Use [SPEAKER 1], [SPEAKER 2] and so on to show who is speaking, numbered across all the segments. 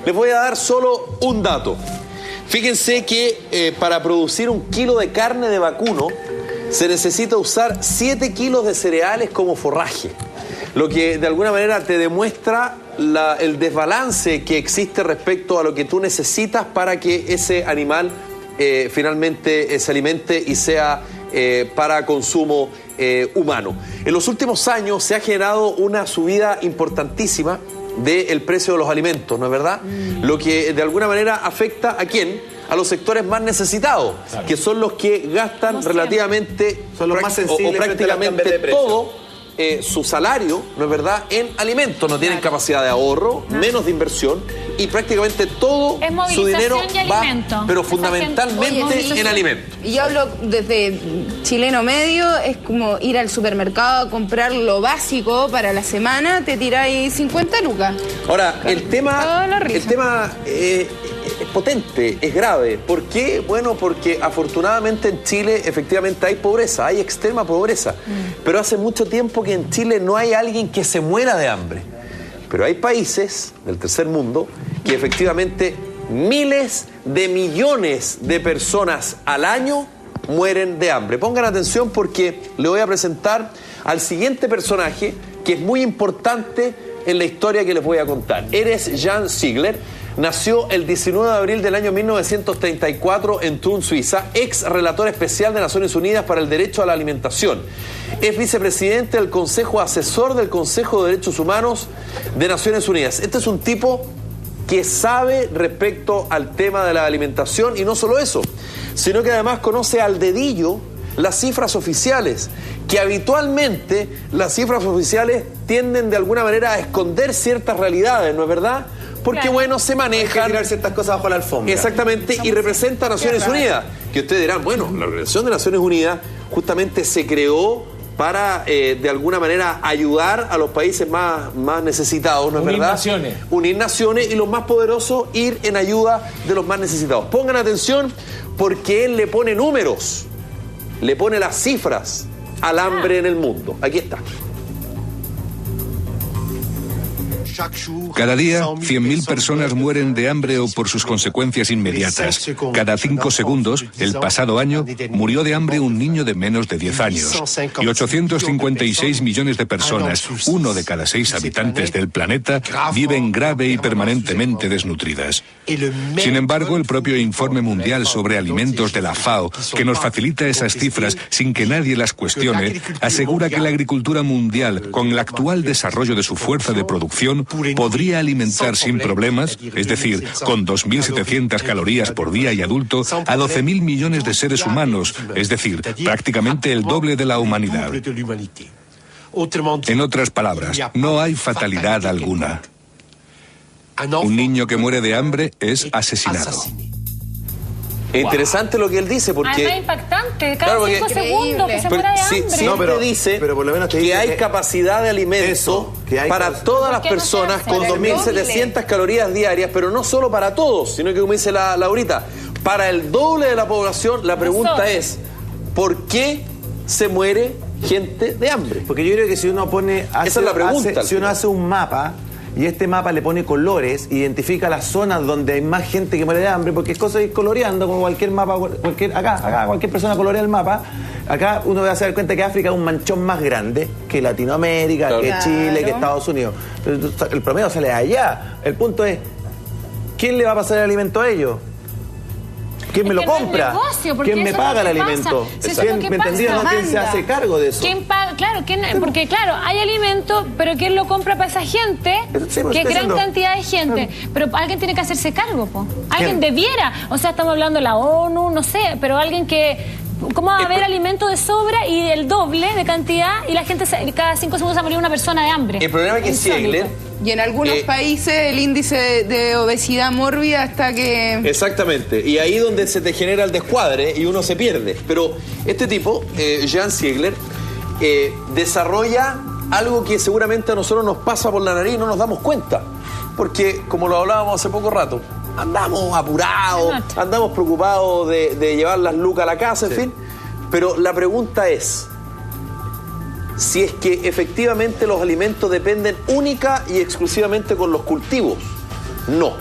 [SPEAKER 1] Les voy a dar solo un dato. Fíjense que para producir 1 kilo de carne de vacuno se necesita usar 7 kilos de cereales como forraje. Lo que de alguna manera te demuestra el desbalance que existe respecto a lo que tú necesitas para que ese animal finalmente se alimente y sea para consumo humano. En los últimos años se ha generado una subida importantísima del precio de los alimentos, ¿no es verdad? Lo que de alguna manera afecta ¿a quién? A los sectores más necesitados, claro, que son los que gastan relativamente
[SPEAKER 2] son los más sensibles
[SPEAKER 1] o prácticamente todo su salario, ¿no es verdad?, en alimentos. No tienen capacidad de ahorro, menos de inversión, y prácticamente todo su dinero va, pero fundamentalmente en alimentos.
[SPEAKER 3] Y yo hablo desde chileno medio, es como ir al supermercado a comprar lo básico para la semana, te tiráis 50 lucas.
[SPEAKER 1] Ahora, el tema es potente, es grave. ¿Por qué? Bueno, porque afortunadamente en Chile efectivamente hay pobreza, hay extrema pobreza. Pero hace mucho tiempo que en Chile no hay alguien que se muera de hambre. Pero hay países del tercer mundo que efectivamente miles de millones de personas al año mueren de hambre. Pongan atención porque le voy a presentar al siguiente personaje que es muy importante en la historia que les voy a contar. Eres Jan Ziegler. Nació el 19 de abril del año 1934 en Thun, Suiza, ex relator especial de Naciones Unidas para el Derecho a la Alimentación. Es vicepresidente del Consejo Asesor del Consejo de Derechos Humanos de Naciones Unidas. Este es un tipo que sabe respecto al tema de la alimentación, y no solo eso, sino que además conoce al dedillo las cifras oficiales, que habitualmente las cifras oficiales tienden de alguna manera a esconder ciertas realidades, ¿no es verdad? Porque, claro, bueno, se manejan... Hay que
[SPEAKER 2] tirar ciertas cosas bajo la alfombra.
[SPEAKER 1] Exactamente, y representa a Naciones Unidas. Que ustedes dirán, bueno, la Organización de Naciones Unidas justamente se creó para, de alguna manera, ayudar a los países más necesitados, ¿no es verdad?
[SPEAKER 4] Naciones.
[SPEAKER 1] Unir naciones, y los más poderosos ir en ayuda de los más necesitados. Pongan atención, porque él le pone números, le pone las cifras al hambre en el mundo. Aquí está.
[SPEAKER 5] Cada día, 100.000 personas mueren de hambre o por sus consecuencias inmediatas. Cada 5 segundos, el pasado año, murió de hambre un niño de menos de 10 años. Y 856 millones de personas, 1 de cada 6 habitantes del planeta, viven grave y permanentemente desnutridas. Sin embargo, el propio Informe Mundial sobre Alimentos de la FAO, que nos facilita esas cifras sin que nadie las cuestione, asegura que la agricultura mundial, con el actual desarrollo de su fuerza de producción, podría alimentar sin problemas, es decir, con 2.700 calorías por día y adulto, a 12.000 millones de seres humanos, es decir, prácticamente el doble de la humanidad. En otras palabras, no hay fatalidad alguna. Un niño que muere de hambre es asesinado.
[SPEAKER 1] Es interesante lo que él dice, porque...
[SPEAKER 6] Además, impactante, cada 5 segundos que se muera de hambre.
[SPEAKER 1] Siempre dice
[SPEAKER 2] por lo menos
[SPEAKER 1] que hay capacidad de alimento para todas las personas con 2.700 calorías diarias, pero no solo para todos, sino que, como dice Laurita, para el doble de la población. La pregunta es, ¿por qué se muere gente de hambre?
[SPEAKER 2] Porque yo creo que si uno pone...
[SPEAKER 1] Esa es la pregunta.
[SPEAKER 2] Si uno hace un mapa... Y este mapa le pone colores, identifica las zonas donde hay más gente que muere de hambre, porque es cosa de ir coloreando, como cualquier mapa, acá cualquier persona colorea el mapa. Acá uno va a dar cuenta que África es un manchón más grande que Latinoamérica, claro, que Chile, que Estados Unidos. El promedio sale allá. El punto es, ¿quién le va a pasar el alimento a ellos? ¿Quién me lo compra? ¿Quién me paga el alimento? ¿Quién se hace cargo de eso?
[SPEAKER 6] ¿Quién paga? Claro, porque claro, hay alimento, pero ¿quién lo compra para esa gente? Qué gran cantidad de gente. Pero alguien tiene que hacerse cargo, po. Alguien debiera. O sea, estamos hablando de la ONU, no sé, pero alguien que... ¿Cómo va a haber alimento de sobra y el doble de cantidad y la gente cada 5 segundos va a morir una persona de hambre?
[SPEAKER 1] El problema es que Ziegler...
[SPEAKER 3] Y en algunos países el índice de obesidad mórbida hasta que...
[SPEAKER 1] Exactamente, y ahí donde se te genera el descuadre y uno se pierde. Pero este tipo, Jan Ziegler, desarrolla algo que seguramente a nosotros nos pasa por la nariz y no nos damos cuenta. Porque, como lo hablábamos hace poco rato, andamos apurados, andamos preocupados de llevar las lucas a la casa, en fin. Pero la pregunta es... si es que efectivamente los alimentos dependen única y exclusivamente con los cultivos. No.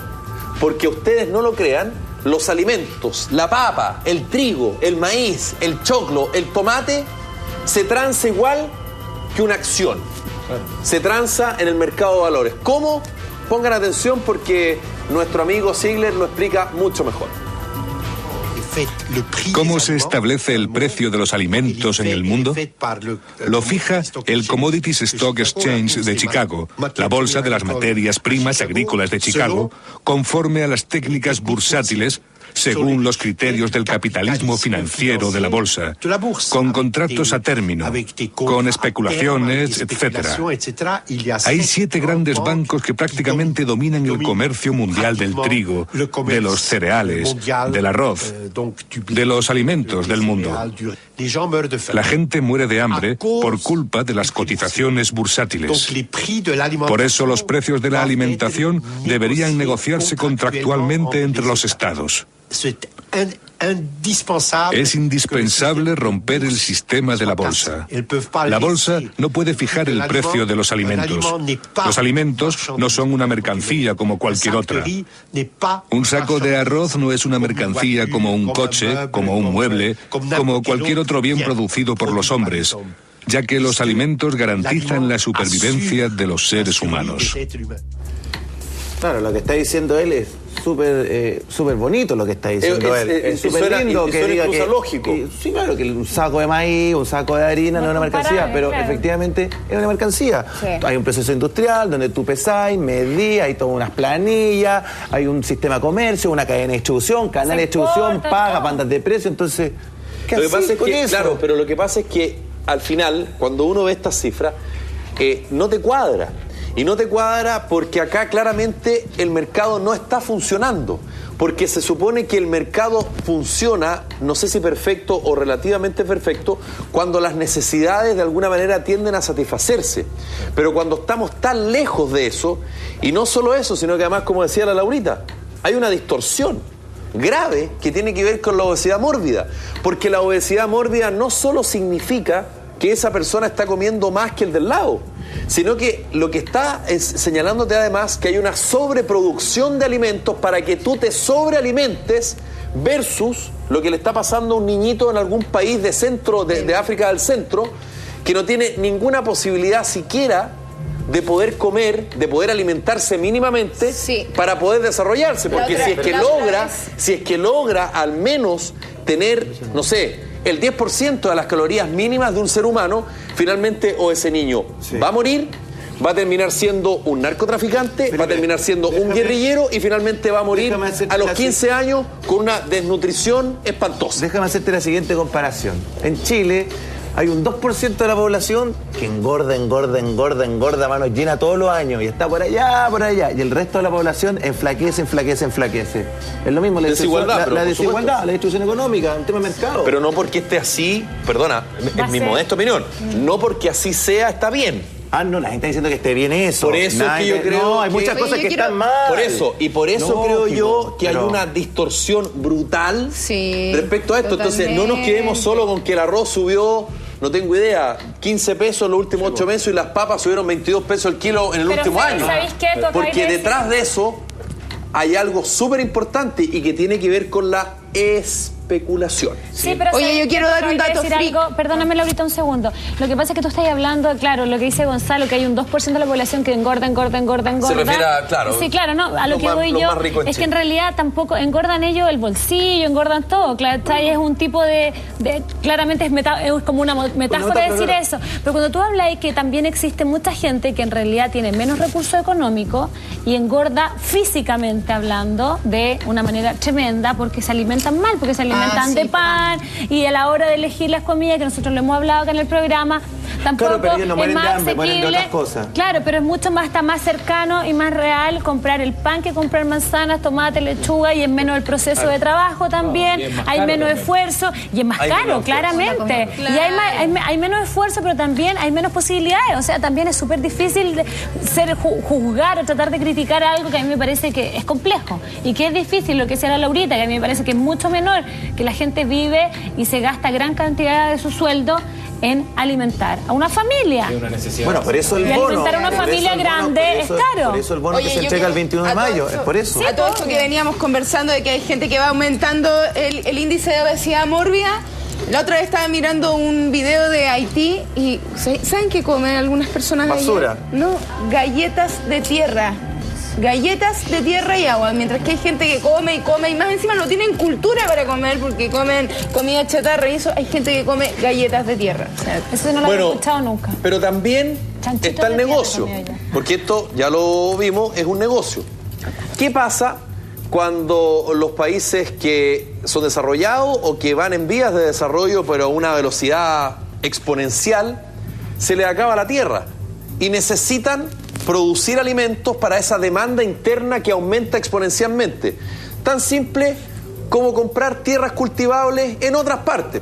[SPEAKER 1] porque ustedes no lo crean, los alimentos, la papa, el trigo, el maíz, el choclo, el tomate, se transa igual que una acción. Se transa en el mercado de valores. ¿Cómo? Pongan atención porque nuestro amigo Ziegler lo explica mucho mejor.
[SPEAKER 5] ¿Cómo se establece el precio de los alimentos en el mundo? Lo fija el Commodities Stock Exchange de Chicago, la bolsa de las materias primas agrícolas de Chicago, conforme a las técnicas bursátiles, según los criterios del capitalismo financiero de la bolsa, con contratos a término, con especulaciones, etc. Hay 7 grandes bancos que prácticamente dominan el comercio mundial del trigo, de los cereales, del arroz, de los alimentos del mundo. La gente muere de hambre por culpa de las cotizaciones bursátiles. Por eso los precios de la alimentación deberían negociarse contractualmente entre los estados. Es indispensable romper el sistema de la bolsa. La bolsa no puede fijar el precio de los alimentos. Los alimentos no son una mercancía como cualquier otra. Un saco de arroz no es una mercancía como un coche, como un mueble, como cualquier otro bien producido por los hombres, ya que los alimentos garantizan la supervivencia de los seres humanos.
[SPEAKER 2] Claro, lo que está diciendo él es súper bonito lo que está diciendo él. Es súper lindo que diga que...
[SPEAKER 1] lógico.
[SPEAKER 2] Sí, claro, que un saco de maíz, un saco de harina no es una mercancía, pero claro, efectivamente es una mercancía. Sí. Hay un proceso industrial donde tú pesáis, medís, hay todas unas planillas, hay un sistema de comercio, una cadena de distribución, canal de distribución, paga, bandas de precio, entonces...
[SPEAKER 1] ¿Qué haces con eso? Claro, pero lo que pasa es que al final, cuando uno ve estas cifras, no te cuadra. Y no te cuadra porque acá claramente el mercado no está funcionando. Porque se supone que el mercado funciona, no sé si perfecto o relativamente perfecto, cuando las necesidades de alguna manera tienden a satisfacerse. Pero cuando estamos tan lejos de eso, y no solo eso, sino que además, como decía la Laurita, hay una distorsión grave que tiene que ver con la obesidad mórbida. Porque la obesidad mórbida no solo significa que esa persona está comiendo más que el del lado, sino que lo que está es señalándote además que hay una sobreproducción de alimentos para que tú te sobrealimentes versus lo que le está pasando a un niñito en algún país de centro, de África del centro, que no tiene ninguna posibilidad siquiera de poder comer, de poder alimentarse mínimamente para poder desarrollarse, porque si es que logra al menos tener, no sé, el 10% de las calorías mínimas de un ser humano, finalmente o ese niño va a morir, va a terminar siendo un narcotraficante, va a terminar siendo un guerrillero y finalmente va a morir a los 15 años con una desnutrición espantosa.
[SPEAKER 2] Déjame hacerte la siguiente comparación. En Chile hay un 2% de la población que engorda, manos llenas todos los años y está por allá. Y el resto de la población enflaquece. Es lo mismo, la desigualdad, la distribución económica, un tema de mercado.
[SPEAKER 1] Pero no porque esté así, perdona, es mi modesta opinión, no porque así sea está bien.
[SPEAKER 2] No, la gente está diciendo que esté bien eso.
[SPEAKER 1] Por eso es que yo creo
[SPEAKER 2] no, hay muchas cosas que están mal.
[SPEAKER 1] Por eso creo yo que hay una distorsión brutal respecto a esto. Totalmente. Entonces, no nos quedemos solo con que el arroz subió, no tengo idea, 15 pesos en los últimos 8 meses y las papas subieron 22 pesos el kilo en el último año. Porque detrás de eso hay algo súper importante y que tiene que ver con la especulación.
[SPEAKER 6] Sí, pero
[SPEAKER 3] oye, yo quiero dar un dato
[SPEAKER 6] algo. Perdóname, Laurita, un segundo. Lo que pasa es que tú estás hablando, claro, lo que dice Gonzalo, que hay un 2% de la población que engorda.
[SPEAKER 1] Se refiere a, claro.
[SPEAKER 6] Sí, claro, no, a lo que voy yo es que en realidad tampoco engordan ellos el bolsillo, engordan todo. Claro, es un tipo de claramente es como una metáfora decir eso. Pero cuando tú hablas que también existe mucha gente que en realidad tiene menos recursos económicos y engorda físicamente hablando de una manera tremenda porque se alimentan mal, porque se alimentan de pan y a la hora de elegir las comidas, que nosotros lo hemos hablado acá en el programa, tampoco
[SPEAKER 2] pero ellos no
[SPEAKER 6] es más
[SPEAKER 2] de hambre,
[SPEAKER 6] asequible.
[SPEAKER 2] De otras cosas.
[SPEAKER 6] Claro, pero es mucho más, está más cercano y más real comprar el pan que comprar manzanas, tomate, lechuga, y es menos el proceso de trabajo también, hay menos esfuerzo y es más caro, claramente. Y hay menos esfuerzo, pero también hay menos posibilidades. O sea, también es súper difícil juzgar o tratar de criticar algo que a mí me parece que es complejo y que es difícil, lo que decía la Laurita, que a mí me parece que es mucho menor, que la gente vive y se gasta gran cantidad de su sueldo en alimentar a una familia.
[SPEAKER 2] Bueno, por eso el
[SPEAKER 6] y
[SPEAKER 2] bono.
[SPEAKER 6] Alimentar a una familia grande es caro.
[SPEAKER 2] Por eso el bono que se entrega el 21 de mayo, es por eso.
[SPEAKER 3] Sí, a todo esto que veníamos conversando de que hay gente que va aumentando el índice de obesidad mórbida. La otra vez estaba mirando un video de Haití y ¿saben qué comen algunas personas?
[SPEAKER 2] Basura.
[SPEAKER 3] No, galletas de tierra. Galletas de tierra y agua, mientras que hay gente que come y más encima no tienen cultura para comer porque comen comida chatarra y eso, hay gente que come galletas de tierra. O sea,
[SPEAKER 6] eso no lo he escuchado nunca.
[SPEAKER 1] Pero también está el negocio, porque esto, ya lo vimos, es un negocio. ¿Qué pasa cuando los países que son desarrollados o que van en vías de desarrollo pero a una velocidad exponencial, se les acaba la tierra y necesitan producir alimentos para esa demanda interna que aumenta exponencialmente? Tan simple como comprar tierras cultivables en otras partes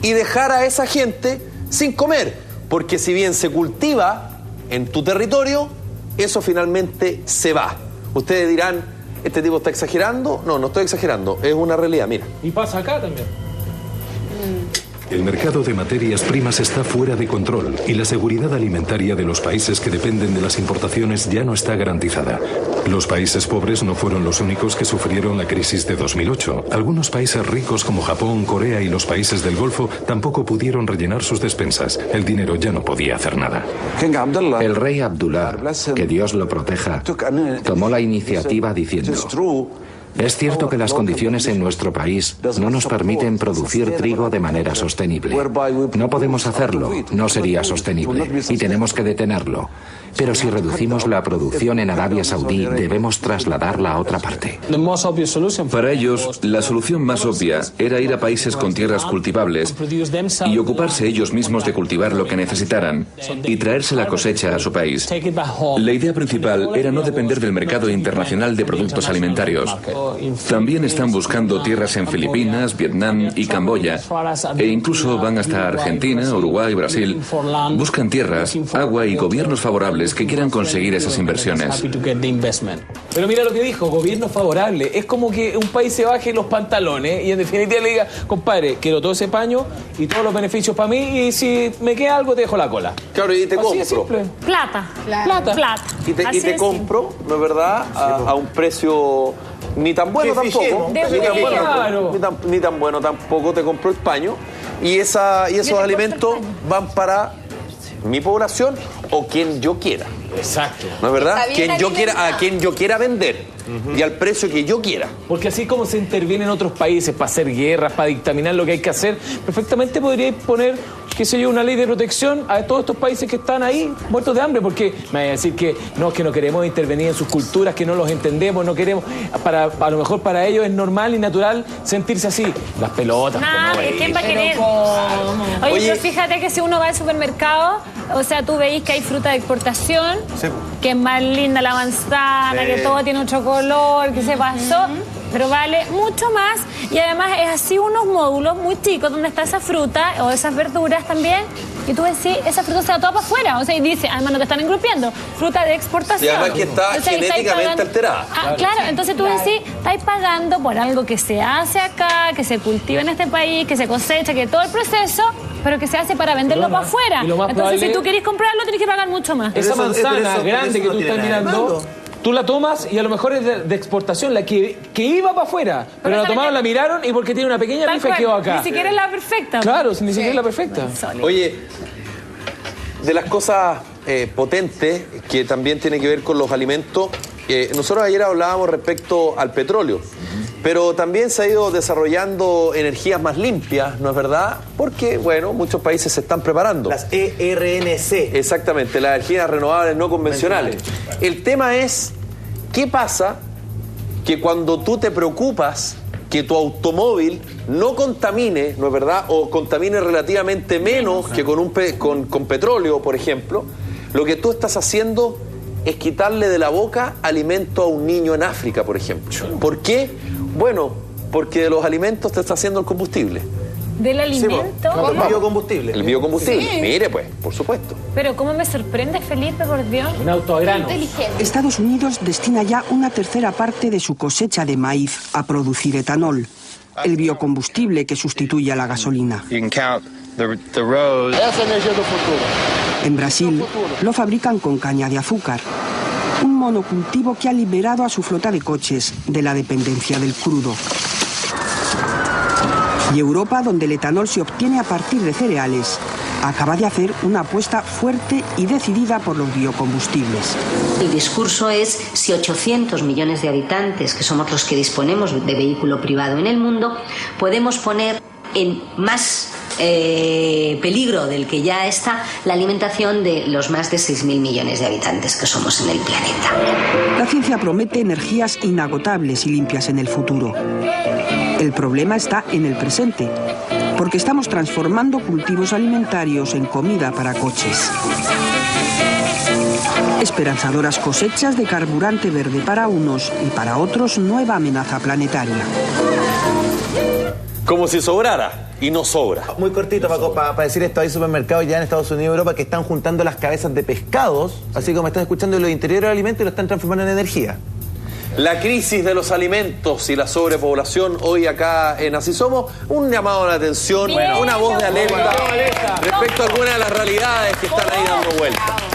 [SPEAKER 1] y dejar a esa gente sin comer, porque si bien se cultiva en tu territorio, eso finalmente se va. Ustedes dirán, ¿este tipo está exagerando? No, no estoy exagerando, es una realidad, mira.
[SPEAKER 4] Y pasa acá también.
[SPEAKER 5] El mercado de materias primas está fuera de control y la seguridad alimentaria de los países que dependen de las importaciones ya no está garantizada. Los países pobres no fueron los únicos que sufrieron la crisis de 2008. Algunos países ricos como Japón, Corea y los países del Golfo tampoco pudieron rellenar sus despensas. El dinero ya no podía hacer nada.
[SPEAKER 7] El rey Abdullah, que Dios lo proteja, tomó la iniciativa diciendo: es cierto que las condiciones en nuestro país no nos permiten producir trigo de manera sostenible. No podemos hacerlo, no sería sostenible, y tenemos que detenerlo. Pero si reducimos la producción en Arabia Saudí, debemos trasladarla a otra parte.
[SPEAKER 8] Para ellos, la solución más obvia era ir a países con tierras cultivables y ocuparse ellos mismos de cultivar lo que necesitaran y traerse la cosecha a su país. La idea principal era no depender del mercado internacional de productos alimentarios. También están buscando tierras en Filipinas, Vietnam y Camboya, e incluso van hasta Argentina, Uruguay, Brasil. Buscan tierras, agua y gobiernos favorables que quieran conseguir esas inversiones.
[SPEAKER 4] Pero mira lo que dijo, gobierno favorable. Es como que un país se baje los pantalones y en definitiva le diga: compadre, quiero todo ese paño y todos los beneficios para mí, y si me queda algo te dejo la cola.
[SPEAKER 1] Claro, y te compro.
[SPEAKER 6] Plata.
[SPEAKER 1] Y te compro, ¿no es verdad? A un precio ni tan bueno tampoco. Ni tan bueno tampoco, te compro el paño. Y esos alimentos van para mi población o quien yo quiera.
[SPEAKER 4] Exacto.
[SPEAKER 1] ¿No es verdad? A quien yo quiera vender. Y al precio que yo quiera.
[SPEAKER 4] Porque así como se interviene en otros países para hacer guerras, para dictaminar lo que hay que hacer, perfectamente podría poner, qué sé yo, una ley de protección a todos estos países que están ahí muertos de hambre, porque me va a decir que no queremos intervenir en sus culturas, que no los entendemos, no queremos, a lo mejor para ellos es normal y natural sentirse así. Las pelotas.
[SPEAKER 6] ¿Quién va a querer? Oye, pero fíjate que si uno va al supermercado, o sea, tú veis que hay fruta de exportación, que es más linda la manzana, que todo tiene otro color, que se pasó, pero vale mucho más, y además es así unos módulos muy chicos donde está esa fruta o esas verduras también, y tú decís, esa fruta se va toda para afuera, o sea, y dice, además no te están engrupiendo, fruta de exportación.
[SPEAKER 1] Y además que está genéticamente alterada.
[SPEAKER 6] Claro, entonces tú decís, estáis pagando por algo que se hace acá, que se cultiva en este país, que se cosecha, que todo el proceso, pero que se hace para venderlo para afuera. Entonces, si tú querés comprarlo, tenés que pagar mucho más.
[SPEAKER 4] Esa manzana grande que tú estás mirando, tú la tomas y a lo mejor es de exportación, la que iba para afuera, pero la tomaron, la miraron y porque tiene una pequeña rifa quedó acá.
[SPEAKER 6] Ni siquiera es la perfecta.
[SPEAKER 4] Claro, ni siquiera es la perfecta.
[SPEAKER 1] Oye, de las cosas potentes que también tiene que ver con los alimentos, nosotros ayer hablábamos respecto al petróleo, pero también se ha ido desarrollando energías más limpias, ¿no es verdad? Porque, bueno, muchos países se están preparando.
[SPEAKER 2] Las ERNC.
[SPEAKER 1] Exactamente, las energías renovables no convencionales. El tema es, ¿qué pasa que cuando tú te preocupas que tu automóvil no contamine, ¿no es verdad? O contamine relativamente menos que con petróleo, por ejemplo, lo que tú estás haciendo es quitarle de la boca alimento a un niño en África, por ejemplo. ¿Por qué? Bueno, porque de los alimentos te está haciendo el combustible.
[SPEAKER 6] ¿Del alimento?
[SPEAKER 2] El biocombustible.
[SPEAKER 1] El biocombustible. Sí. Mire, pues, por supuesto.
[SPEAKER 6] Pero cómo me sorprende, Felipe, por Dios.
[SPEAKER 4] Un auto a grano.
[SPEAKER 9] Estados Unidos destina ya una tercera parte de su cosecha de maíz a producir etanol, el biocombustible que sustituye a la gasolina. En Brasil lo fabrican con caña de azúcar, un monocultivo que ha liberado a su flota de coches de la dependencia del crudo. Y Europa, donde el etanol se obtiene a partir de cereales, acaba de hacer una apuesta fuerte y decidida por los biocombustibles.
[SPEAKER 10] El discurso es si 800 millones de habitantes, que somos los que disponemos de vehículo privado en el mundo, podemos poner en más peligro del que ya está la alimentación de los más de 6.000 millones de habitantes que somos en el planeta.
[SPEAKER 9] La ciencia promete energías inagotables y limpias en el futuro. El problema está en el presente, porque estamos transformando cultivos alimentarios en comida para coches. Esperanzadoras cosechas de carburante verde para unos y para otros nueva amenaza planetaria.
[SPEAKER 1] Como si sobrara, y no sobra.
[SPEAKER 2] Muy cortito, Paco, para decir esto, hay supermercados ya en Estados Unidos y Europa que están juntando las cabezas de pescados, así como están escuchando en los interiores del alimento y lo están transformando en energía.
[SPEAKER 1] La crisis de los alimentos y la sobrepoblación hoy acá en Así Somos, un llamado a la atención, una voz de alerta respecto a algunas de las realidades que están ahí dando vuelta.